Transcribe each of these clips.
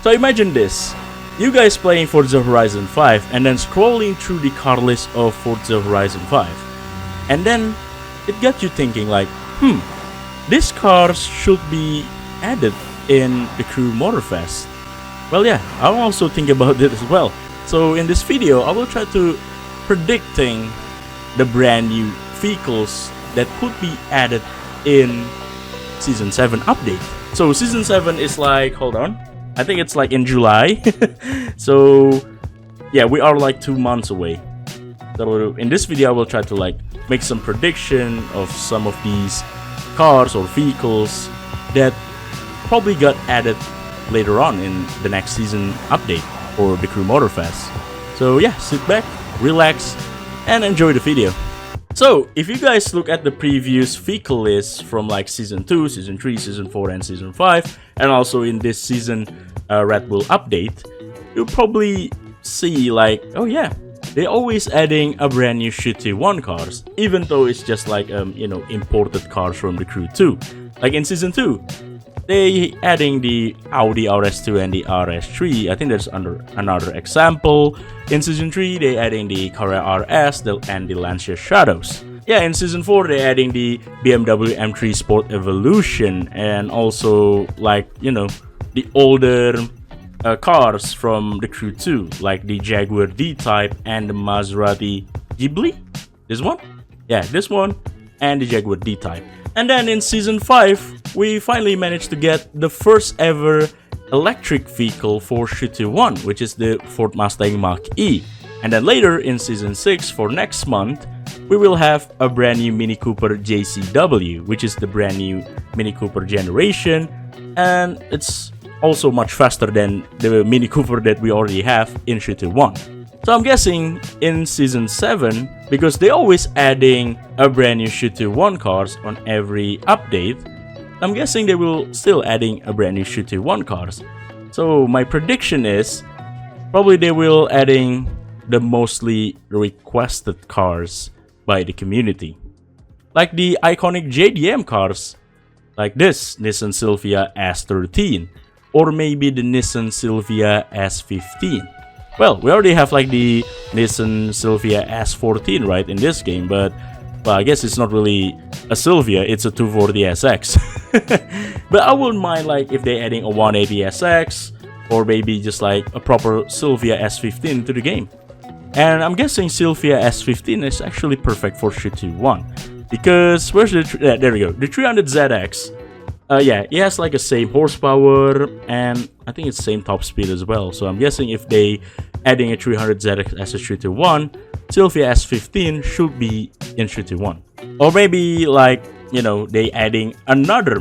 So imagine this. You guys playing Forza Horizon 5 and then scrolling through the car list of Forza Horizon 5. And then it got you thinking like, these cars should be added in the Crew Motorfest. Well, yeah, I'll also think about it as well. So in this video, I will try to predicting the brand new vehicles that could be added in Season 7 update. So Season 7 is like, hold on, I think it's like in July. So yeah, we are like 2 months away. So in this video, I will try to like make some prediction of some of these cars or vehicles that probably got added later on in the next season update for the Crew Motorfest. So yeah, sit back, relax, and enjoy the video. So if you guys look at the previous vehicle list from like Season 2, Season 3, Season 4, and Season 5, and also in this season Red Bull update, you'll probably see like, oh yeah, they're always adding a brand new shitty 1 cars, even though it's just like imported cars from the Crew 2. Like in Season 2, they adding the Audi RS2 and the RS3. I think there's another example. In Season 3, they adding the Carrera RS and the Lancia Shadows. Yeah, in Season 4, they're adding the BMW M3 Sport Evolution, and also like, the older cars from the Crew 2, like the Jaguar D-Type and the Maserati Ghibli. This one? Yeah, this one and the Jaguar D-Type. And then in Season 5, we finally managed to get the first ever electric vehicle for Shooty 1, which is the Ford Mustang Mach-E. And then later in Season 6 for next month, we will have a brand new Mini Cooper JCW, which is the brand new Mini Cooper generation. And it's also much faster than the Mini Cooper that we already have in Shooty 1. So I'm guessing in Season 7, because they're always adding a brand new Shooty 1 cars on every update, I'm guessing they will still adding a brand new Shooty 1 cars. So my prediction is probably they will adding the mostly requested cars by the community. Like the iconic JDM cars, like this Nissan Silvia S13, or maybe the Nissan Silvia S15. Well, we already have like the Nissan Silvia S14 right in this game, but well, I guess it's not really a Silvia, it's a 240SX. But I wouldn't mind like if they're adding a 180SX, or maybe just like a proper Silvia S15 to the game. And I'm guessing Silvia S15 is actually perfect for Shooty 1, because where's the there we go, the 300ZX. Yeah, it has like the same horsepower, and I think it's same top speed as well. So I'm guessing if they adding a 300ZX as a Shooty 1, Silvia S15 should be in Shooty 1. Or maybe like, they adding another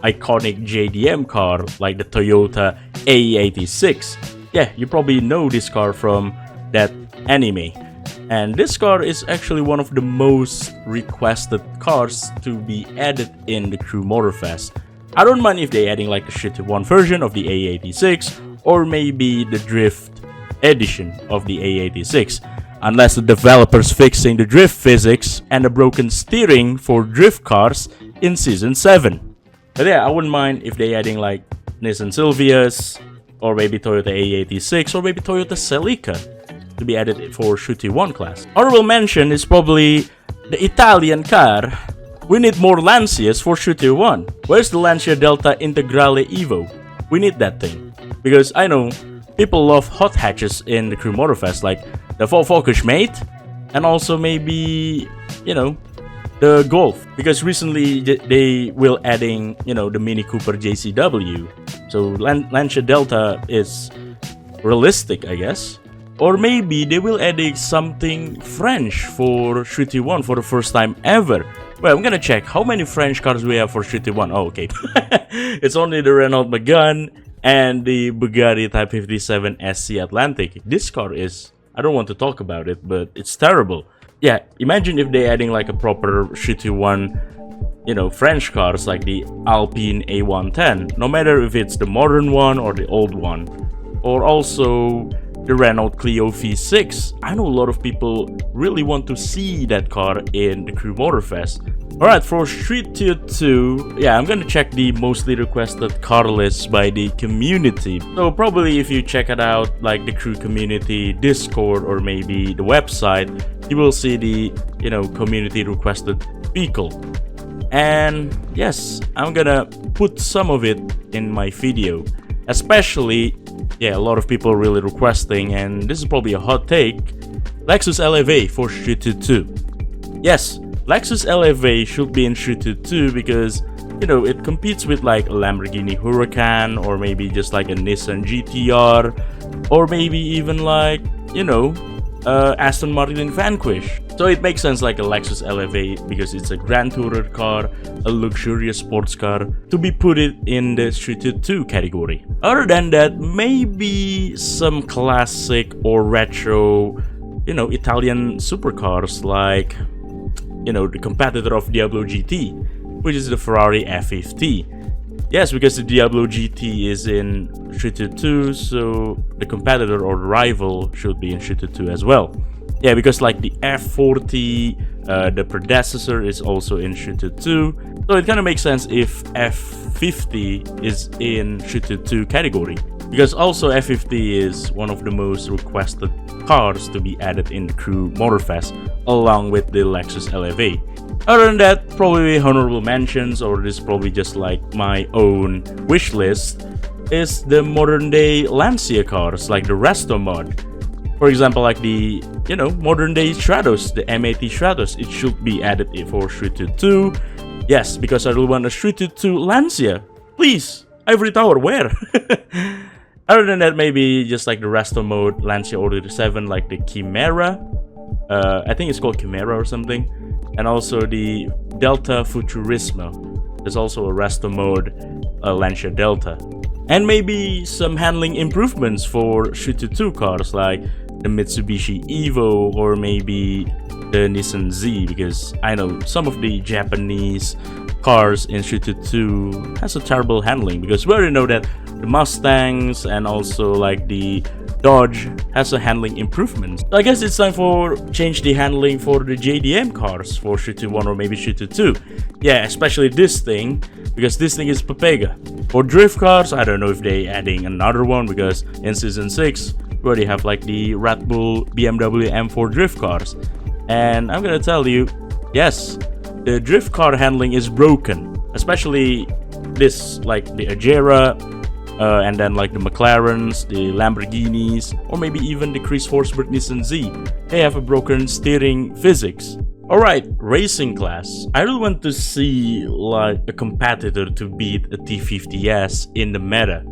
iconic JDM car like the Toyota AE86. Yeah, you probably know this car from that anime. And this car is actually one of the most requested cars to be added in the Crew Motorfest. I don't mind if they adding like a Shooty 1 version of the A86, or maybe the Drift edition of the A86, unless the developers fixing the drift physics and the broken steering for drift cars in Season 7. But yeah, I wouldn't mind if they adding like Nissan Silvias, or maybe Toyota A86, or maybe Toyota Celica to be added for Shooty 1 class. Honorable mention is probably the Italian car. We need more Lancias for Shooty 1. Where's the Lancia Delta Integrale Evo? We need that thing. Because I know people love hot hatches in the Crew Motorfest, like the Ford Focus Mate, and also maybe, the Golf. Because recently they will adding, the Mini Cooper JCW. So Lancia Delta is realistic, I guess. Or maybe they will add something French for Shooty 1 for the first time ever. Well, I'm gonna check how many French cars we have for Shooty 1. Oh, okay. It's only the Renault Megane and the Bugatti Type 57 SC Atlantic. This car is, I don't want to talk about it, but it's terrible. Yeah, imagine if they're adding like a proper Shooty 1, French cars like the Alpine A110. No matter if it's the modern one or the old one. Or also the Renault Clio V6. I know a lot of people really want to see that car in the Crew Motorfest. Alright, for Street Tier 2, yeah, I'm gonna check the mostly requested car list by the community. So probably if you check it out, like the Crew community, Discord, or maybe the website, you will see the, community requested vehicle. And yes, I'm gonna put some of it in my video. Especially, yeah, a lot of people really requesting, and this is probably a hot take, Lexus LFA for Street Tier 2. Yes, Lexus LFA should be in Street Tier 2 because, it competes with like a Lamborghini Huracan, or maybe just like a Nissan GTR, or maybe even like, Aston Martin Vanquish. So it makes sense like a Lexus LFA because it's a Grand Tourer car, a luxurious sports car, to be put it in the Street Tier 2 category. Other than that, maybe some classic or retro, Italian supercars like, the competitor of Diablo GT, which is the Ferrari F50. Yes, because the Diablo GT is in Street Tier 2, so the competitor or the rival should be in Street Tier 2 as well. Yeah, because like the F40, the predecessor is also in Street Tier 2, so it kind of makes sense if F50 is in Street Tier 2 category. Because also F50 is one of the most requested cars to be added in the Crew Motorfest, along with the Lexus LFA. Other than that, probably honorable mentions, or this is probably just like my own wish list, is the modern day Lancia cars like the Resto mod. For example, like the, modern day Stratos, the MAT Stratos, it should be added for Street Tier 2. Yes, because I really want a Street Tier 2 Lancia. Please, Ivory Tower, where? Other than that, maybe just like the Resto mode Lancia Order 7, like the Chimera. I think it's called Chimera or something. And also the Delta Futurismo. There's also a Resto mode Lancia Delta. And maybe some handling improvements for Street Tier 2 cars like the Mitsubishi Evo or maybe the Nissan Z, because I know some of the Japanese cars in Street Tier 2 has a terrible handling, because we already know that the Mustangs and also like the Dodge has a handling improvement. So I guess it's time for change the handling for the JDM cars for Street Tier 1 or maybe Street Tier 2. Yeah, especially this thing, because this thing is Pepega. For drift cars, I don't know if they adding another one, because in Season 6 we already have like the Red Bull BMW M4 drift cars. And I'm gonna tell you, yes, the drift car handling is broken, especially this, like the Agera, and then like the McLarens, the Lamborghinis, or maybe even the Chris Forsberg Nissan Z. They have a broken steering physics. Alright, racing class. I really want to see like a competitor to beat a T50S in the meta.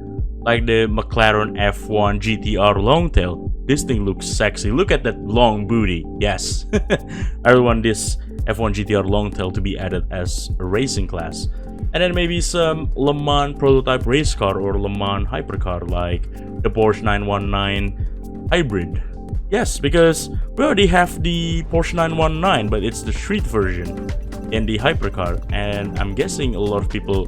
Like the McLaren F1 GTR Longtail. This thing looks sexy. Look at that long booty. Yes. I really want this F1 GTR Longtail to be added as a racing class. And then maybe some Le Mans prototype race car or Le Mans hypercar like the Porsche 919 Hybrid. Yes, because we already have the Porsche 919, but it's the street version in the hypercar. And I'm guessing a lot of people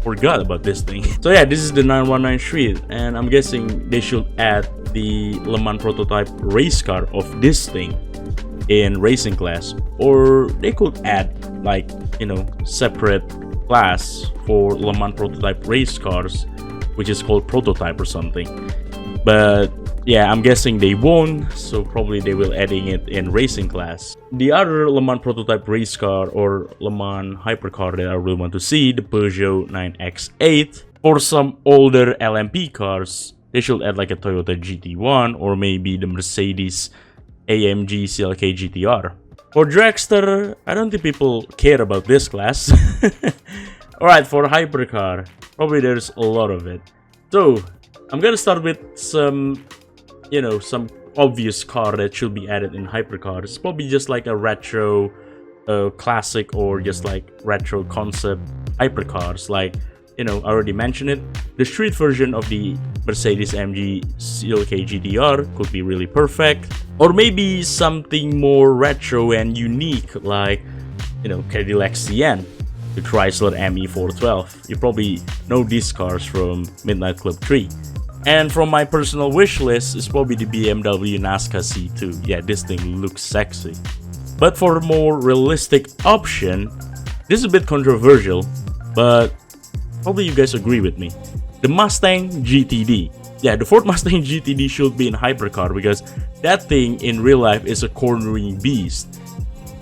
forgot about this thing. So yeah, this is the 919 street, and I'm guessing they should add the Le Mans prototype race car of this thing in racing class. Or they could add like, separate class for Le Mans prototype race cars, which is called prototype or something. But yeah, I'm guessing they won't, so probably they will adding it in racing class. The other Le Mans prototype race car or Le Mans hypercar that I really want to see, the Peugeot 9X8. For some older LMP cars, they should add like a Toyota GT1 or maybe the Mercedes AMG CLK GTR. For dragster, I don't think people care about this class. Alright, for hypercar, probably there's a lot of it. So, I'm gonna start with some, some obvious car that should be added in hypercar. It's probably just like a retro classic or just like retro concept hypercars. Like, I already mentioned it. The street version of the Mercedes AMG CLK GTR could be really perfect. Or maybe something more retro and unique like, Cadillac CN, the Chrysler ME412. You probably know these cars from Midnight Club 3. And from my personal wish list is probably the BMW Nazca C2. Yeah, this thing looks sexy. But for a more realistic option, This is a bit controversial, but probably you guys agree with me. The Mustang GTD. Yeah, the Ford Mustang GTD should be in Hypercar because that thing in real life is a cornering beast.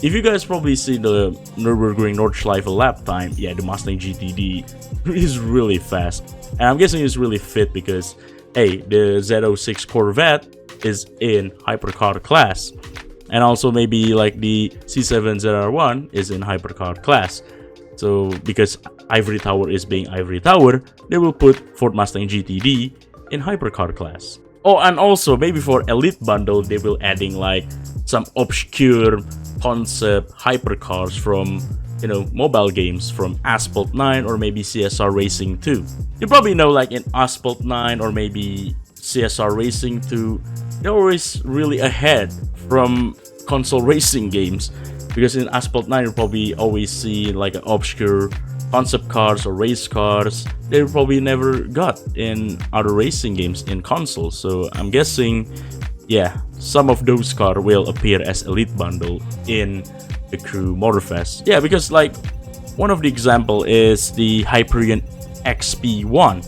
If you guys probably see the Nürburgring Nordschleife lap time, yeah, the Mustang GTD is really fast. And I'm guessing it's really fit because, hey, the Z06 Corvette is in Hypercar class. And also maybe like the C7 ZR1 is in Hypercar class. So because Ivory Tower is being Ivory Tower, they will put Ford Mustang GTD in Hypercar class. Oh, and also maybe for Elite Bundle, they will adding like some obscure concept hypercars from, you know, mobile games from Asphalt 9 or maybe CSR Racing 2. You probably know like in Asphalt 9 or maybe CSR Racing 2, they're always really ahead from console racing games. Because in Asphalt 9, you probably always see like obscure concept cars or race cars they probably never got in other racing games in consoles. So I'm guessing, yeah, some of those cars will appear as Elite Bundle in the Crew Motorfest. Yeah, because like one of the example is the Hyperion XP1.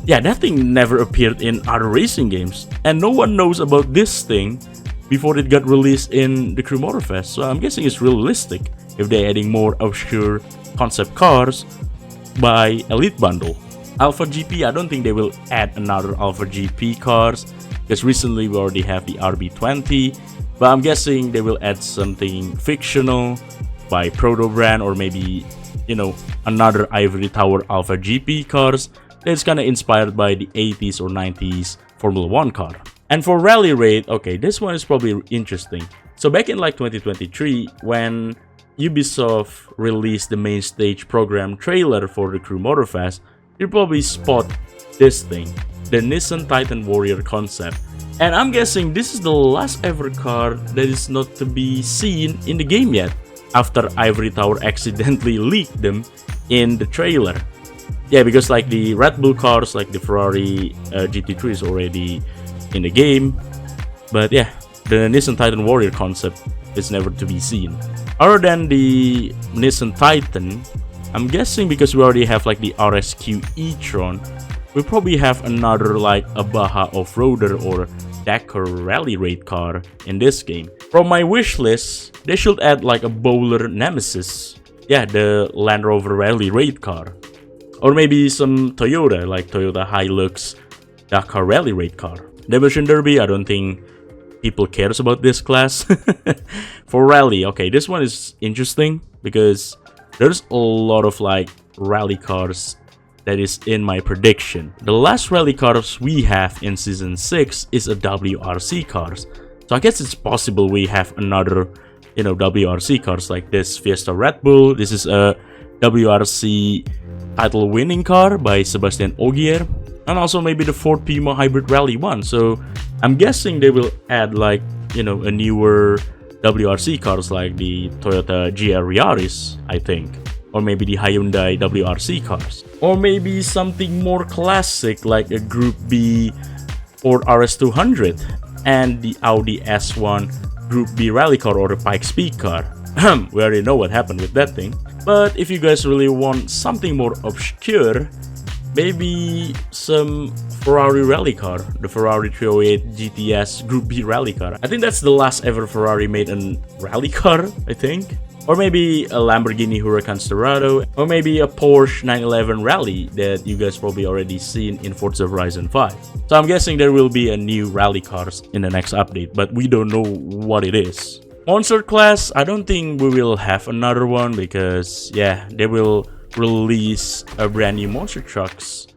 Yeah, that thing never appeared in other racing games, and no one knows about this thing before it got released in the Crew Motorfest. So I'm guessing it's realistic if they're adding more obscure concept cars by Elite Bundle. Alpha GP, I don't think they will add another Alpha GP cars because recently we already have the RB20, but I'm guessing they will add something fictional by Proto brand or maybe, you know, another Ivory Tower Alpha GP cars that's kind of inspired by the 80s or 90s Formula 1 car. And for Rally Raid, okay, this one is probably interesting. So back in like 2023, when Ubisoft released the main stage program trailer for the Crew Motorfest, you probably spot this thing, the Nissan Titan Warrior concept. And I'm guessing this is the last ever car that is not to be seen in the game yet, after Ivory Tower accidentally leaked them in the trailer. Yeah, because like the Red Bull cars, like the Ferrari GT3 is already in the game, but yeah, the Nissan Titan Warrior concept is never to be seen. Other than the Nissan Titan, I'm guessing because we already have like the RSQ e-tron, we probably have another like a Baja off-roader or Dakar Rally Raid car in this game. From my wish list, they should add like a Bowler Nemesis. Yeah, the Land Rover Rally Raid car. Or maybe some Toyota, like Toyota Hilux Dakar Rally Raid car. Demolition Derby, I don't think people cares about this class. For Rally, okay, this one is interesting because there's a lot of like rally cars that is in my prediction. The last rally cars we have in Season 6 is a WRC cars. So I guess it's possible we have another, you know, WRC cars like this Fiesta Red Bull. This is a WRC title winning car by Sebastian Ogier. And also maybe the Ford Puma Hybrid Rally 1. So I'm guessing they will add like, you know, a newer WRC cars like the Toyota GR Yaris, I think. Or maybe the Hyundai WRC cars. Or maybe something more classic like a Group B Ford RS200 and the Audi S1 Group B rally car or the Pikes Peak car. We already know what happened with that thing. But if you guys really want something more obscure, maybe some Ferrari rally car, the Ferrari 308 GTS Group B rally car. I think that's the last ever Ferrari made a rally car, I think. Or maybe a Lamborghini Huracan Sterrato, or maybe a Porsche 911 Rally that you guys probably already seen in Forza Horizon 5. So I'm guessing there will be a new rally cars in the next update, but we don't know what it is. Monster class, I don't think we will have another one because, yeah, they will release a brand new monster trucks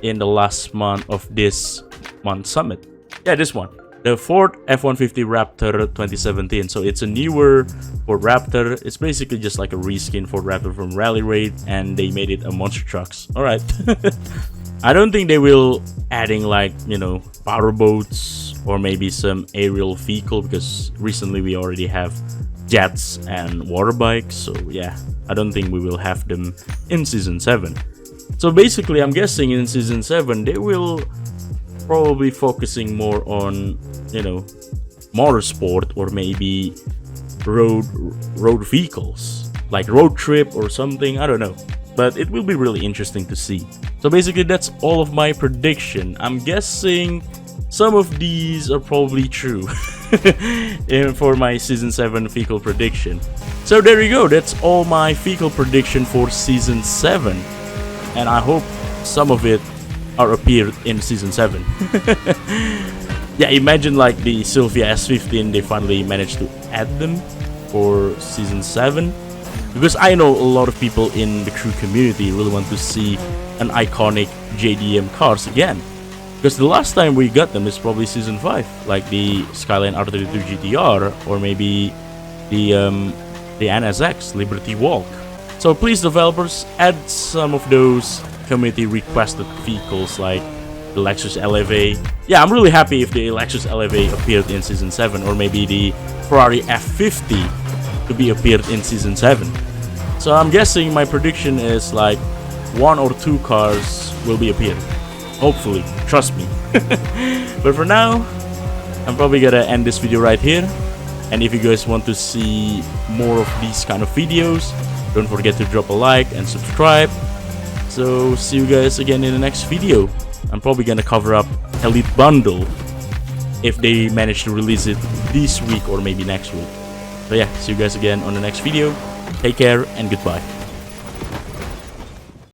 in the last month of this month summit. Yeah, this one, the Ford F-150 Raptor 2017. So it's a newer Ford Raptor. It's basically just like a reskin Ford Raptor from Rally Raid, and they made it a monster trucks. All right. I don't think they will adding like, you know, power boats or maybe some aerial vehicle because recently we already have jets and water bikes. So yeah, I don't think we will have them in Season 7. So basically, I'm guessing in Season 7, they will probably focusing more on, you know, motorsport or maybe road vehicles. like road trip or something, I don't know. But it will be really interesting to see. So basically that's all of my prediction. I'm guessing some of these are probably true for my Season 7 vehicle prediction. So there you go, that's all my vehicle prediction for Season 7. And I hope some of it are appeared in Season 7. Yeah, imagine like the Sylvia S15, they finally managed to add them for Season 7. Because I know a lot of people in the Crew community really want to see an iconic JDM cars again. Because the last time we got them is probably Season 5, like the Skyline R32 GTR or maybe the NSX Liberty Walk. So please developers, add some of those community requested vehicles like the Lexus LEV. Yeah, I'm really happy if the Lexus LEV appeared in Season 7 or maybe the Ferrari F50 to be appeared in Season 7. So I'm guessing my prediction is like 1 or 2 cars will be appeared. Hopefully, trust me. But for now, I'm probably gonna end this video right here. And if you guys want to see more of these kind of videos, don't forget to drop a like and subscribe. So see you guys again in the next video. I'm probably gonna cover up Elite Bundle if they manage to release it this week or maybe next week. So yeah, see you guys again on the next video. Take care and goodbye.